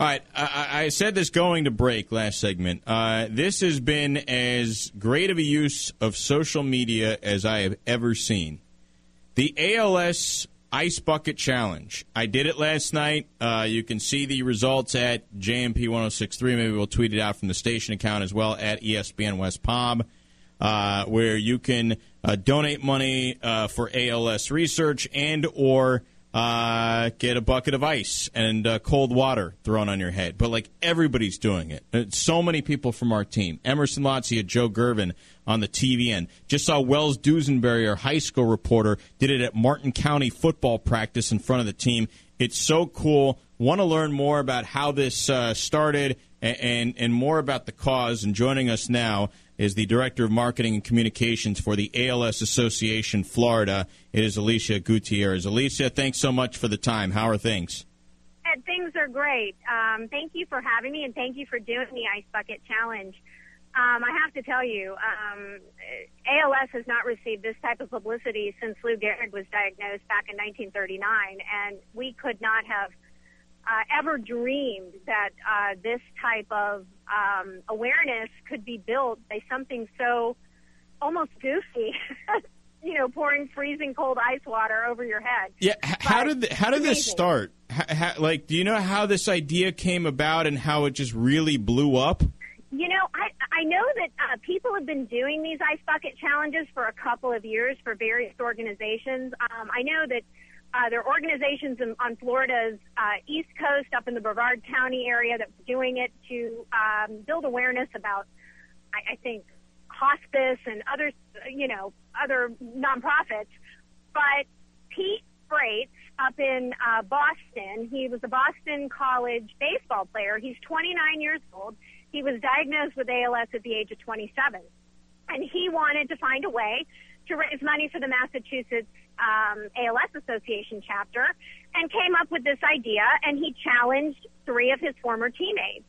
All right, I said this going to break last segment. This has been as great of a use of social media as I have ever seen. The ALS Ice Bucket Challenge. I did it last night. You can see the results at JMP 1063. Maybe we'll tweet it out from the station account as well at ESPN West Palm, where you can donate money for ALS research and or get a bucket of ice and cold water thrown on your head. But, like, everybody's doing it. So many people from our team. Emerson Lotzie, Joe Gervin on the TVN. Just saw Wells Dusenberry, our high school reporter, did it at Martin County football practice in front of the team. It's so cool. Want to learn more about how this started and more about the cause. And joining us now is the Director of Marketing and Communications for the ALS Association Florida. It is Alissa Gutierrez. Alissa, thanks so much for the time. How are things? Things are great. Thank you for having me, and thank you for doing the Ice Bucket Challenge. I have to tell you, ALS has not received this type of publicity since Lou Gehrig was diagnosed back in 1939, and we could not have ever dreamed that this type of awareness could be built by something so almost goofy, pouring freezing cold ice water over your head. Yeah, how did this start? Do you know how this idea came about and how it just really blew up? I know that people have been doing these ice bucket challenges for a couple of years for various organizations. I know that there are organizations on Florida's East Coast, up in the Brevard County area, that were doing it to build awareness about, I think, hospice and other nonprofits. But Pete Braitz up in Boston, he was a Boston College baseball player. He's 29 years old. He was diagnosed with ALS at the age of 27. And he wanted to find a way to raise money for the Massachusetts ALS Association Chapter, and came up with this idea, and he challenged 3 of his former teammates.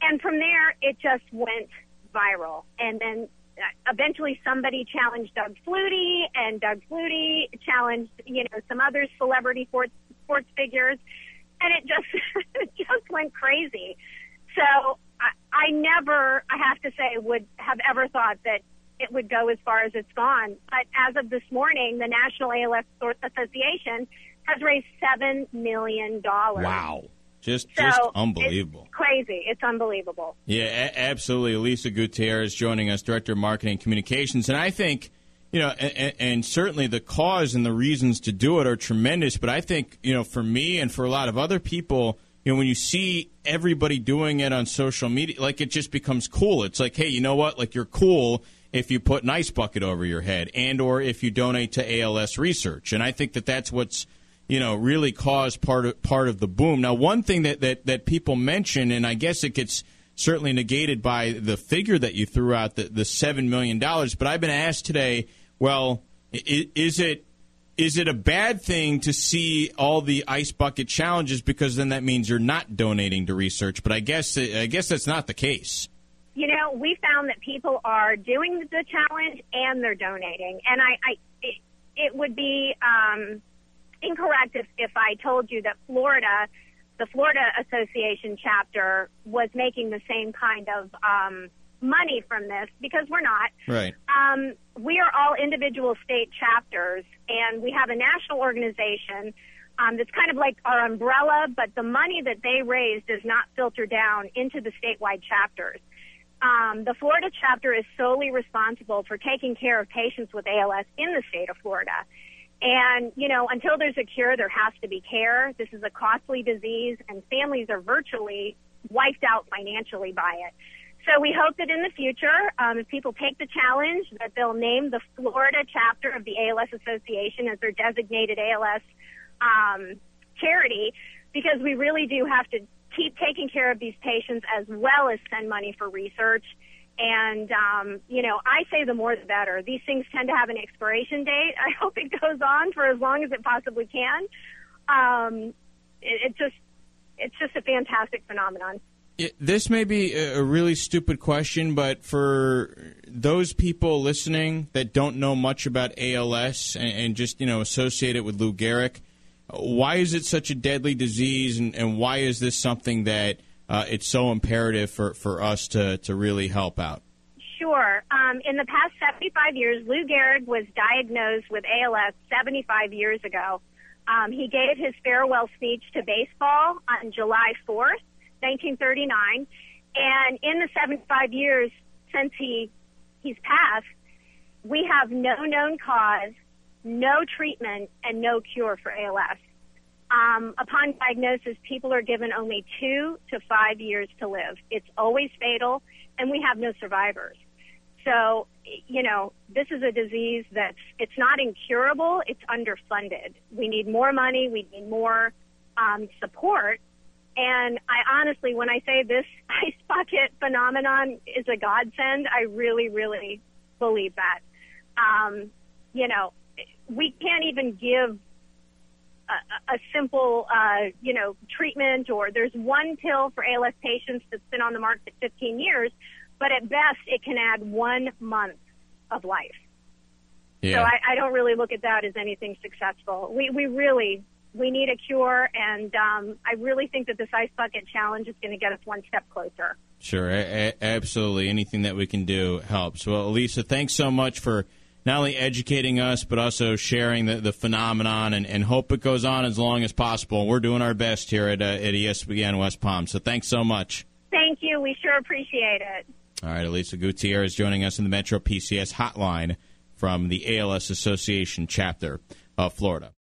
And from there, it just went viral. And then eventually somebody challenged Doug Flutie, and Doug Flutie challenged, some other celebrity sports figures, and it just went crazy. So I never, I have to say, would have ever thought that it would go as far as it's gone. But as of this morning, the National ALS Association has raised $7 million. Wow. Just unbelievable. It's crazy. It's unbelievable. Yeah, absolutely. Alissa Gutierrez joining us, Director of Marketing and Communications. And I think, and certainly the cause and the reasons to do it are tremendous. But I think, for me and for a lot of other people, when you see everybody doing it on social media, it just becomes cool. It's like, hey, you know what? You're cool if you put an ice bucket over your head and or if you donate to ALS research. And I think that that's what's, really caused part of the boom. Now, one thing that people mention, and I guess it gets certainly negated by the figure that you threw out, the $7 million, but I've been asked today, well, is it a bad thing to see all the ice bucket challenges because then that means you're not donating to research? But I guess that's not the case. We found that people are doing the challenge and they're donating. And it would be incorrect if I told you that the Florida Association Chapter was making the same kind of money from this, because we're not. Right. We are all individual state chapters, and we have a national organization that's kind of like our umbrella, but the money that they raise does not filter down into the statewide chapters. The Florida chapter is solely responsible for taking care of patients with ALS in the state of Florida. And, until there's a cure, there has to be care. This is a costly disease, and families are virtually wiped out financially by it. So we hope that in the future, if people take the challenge, that they'll name the Florida chapter of the ALS Association as their designated ALS charity, because we really do have to keep taking care of these patients as well as send money for research. And, I say the more the better. These things tend to have an expiration date. I hope it goes on for as long as it possibly can. It's just a fantastic phenomenon. This may be a really stupid question, but for those people listening that don't know much about ALS and just, associate it with Lou Gehrig, Why is it such a deadly disease, and why is this something that it's so imperative for us to really help out? Sure. In the past 75 years, Lou Gehrig was diagnosed with ALS 75 years ago. He gave his farewell speech to baseball on July 4th, 1939. And in the 75 years since he's passed, we have no known cause, no treatment, and no cure for ALS. Upon diagnosis, people are given only 2 to 5 years to live. It's always fatal, and we have no survivors. So, this is a disease it's not incurable, it's underfunded. We need more money, we need more support. And I honestly, when I say this ice bucket phenomenon is a godsend, I really, really believe that. We can't even give a simple, treatment, or there's one pill for ALS patients that's been on the market 15 years, but at best it can add 1 month of life. Yeah. So I don't really look at that as anything successful. We need a cure, and I really think that this ice bucket challenge is going to get us one step closer. Sure, absolutely. Anything that we can do helps. Well, Alissa, thanks so much for not only educating us, but also sharing the phenomenon, and hope it goes on as long as possible. We're doing our best here at ESPN West Palm, so thanks so much. Thank you. We sure appreciate it. All right, Alissa Gutierrez joining us in the Metro PCS hotline from the ALS Association Chapter of Florida.